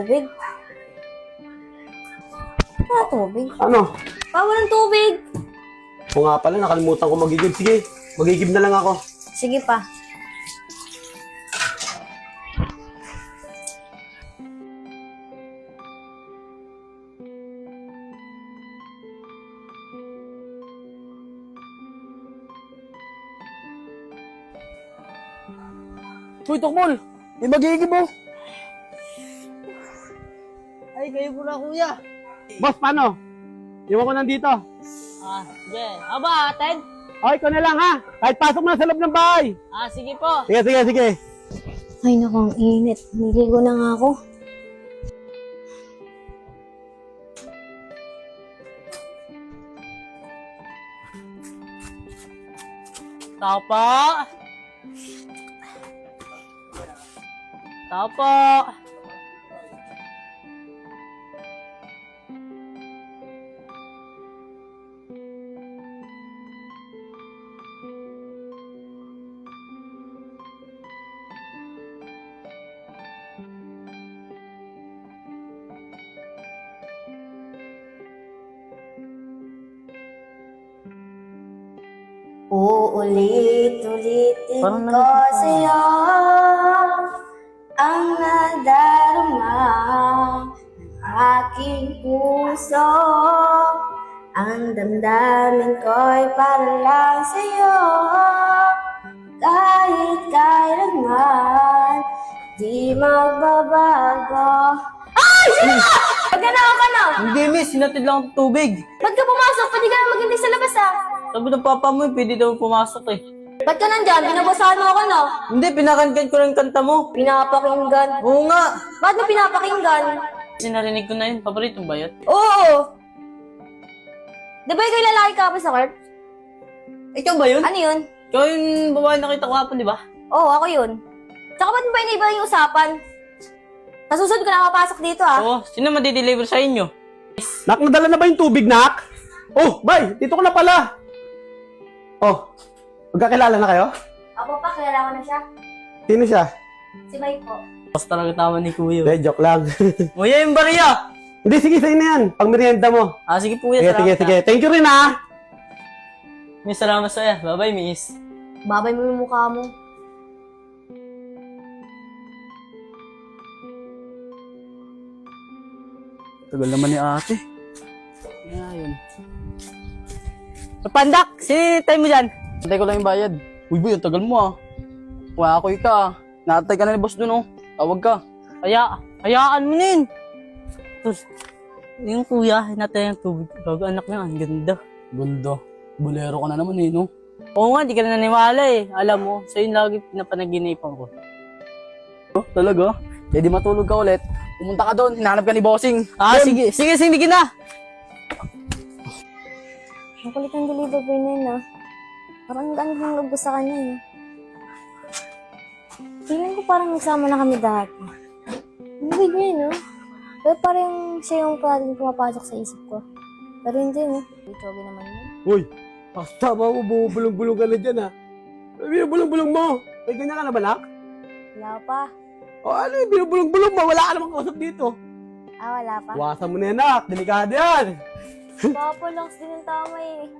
tubig. Tubig? Ano? Walang tubig. O nga pala, nakalimutan ko magigib. Sige, magigib na lang ako. Sige pa. Uy, Tokmol! May magigib mo! Ay, kayo muna, kuya. Boss, paano? Iwan ko nandito. Sige. Aba, Ted? Okay, ikaw na lang ha. Kahit pasok mo na sa loob ng bahay. Sige po. Sige, sige, sige. Ay, naku, ang init. Niligo na nga ako. Tao po. Tao po. Uulit-ulitin Parang ko sa'yo ang nadarama ng aking puso. Ang damdamin ko'y para lang sa'yo, kahit kailanman di magbabago. Ay! Sino ka? Maganaw ka na! Hindi, miss. Sinatid lang ang tubig. Ba't ka pumasok? Pwede ka na maghintay sa labas ah. Sabi ng papa mo, pwede daw pumasok eh. Ba't ka nandyan? Binabasahan mo ako no? Hindi, pinakankan ko lang yung kanta mo. Pinapakinggan. Oo nga. Ba't mo pinapakinggan? Sinarinig ko na yun. Paborito mo ba yun? Oo! Di ba ikaw yung lalaki ka pa sa court? Ikaw ba yun? Ano yun? Ikaw yung babae nakita ko hapon, di ba? Oo, ako yun. Tsaka ba't mo ba iniba yung usapan? Sa susunod ko na mapasok dito ah. Oo. Sino madideliver sa inyo? Nak, nadala na ba yung tubig, Nak? Oh, bay, dito ko na pala. Oh, magkakilala na kayo? Ako pa, kilala ko na siya. Sino siya? Si Mike po. Boss talaga tama ni Kuya. Hindi, joke lang. Kuya, yung bariya! Hindi, sige, sa'yo na yan. Pang merienda mo. Sige po, Kuya. Sige, sige, Salamat sige. Thank you rin, ha? Miss, salamat sa'yo. Bye-bye, miss. Babay mo yung mukha mo. Tagal naman ni ate. Ayun. Pandak! Sinitay mo dyan? Antay ko lang yung bayad. Uy, boy, ang tagal mo ah. Wakoy ka ah. Naatay ka na ni boss dun oh. Tawag ka. Hayaan mo nin. Tapos, yung kuya, hinatay ng tubig. Bago anak niya, ang ganda. Ganda. Bolero ka na naman eh, no? Oo nga, di ka na naniwala eh. Alam mo, sa'yo lagi pinapanaginipan ko. Oh, talaga? Eh di matulog ka ulit. Pumunta ka doon, hinahanap ka ni Bossing. Sige, sige na. Ang kulit ang deliver boy na yun ah. Parang gano'n yung loob ko sa kanya eh. Feeling ko parang nagsama na kami dati. Ang weird niya no? Pero parang siya yung parang pumapasok sa isip ko. Pero hindi no? Chogi naman yun. Uy, basta mo, bubulong-bulong ka na dyan, ha? Ano binubulong-bulong mo? May ganyan ka na ba, Nak? Wala pa. O ano yung binubulong-bulong mo? Wala ka namang kausap dito. Wala pa. Iwasan mo na yan, Nak. Delikado yan. Papa, lakas din ang tama eh.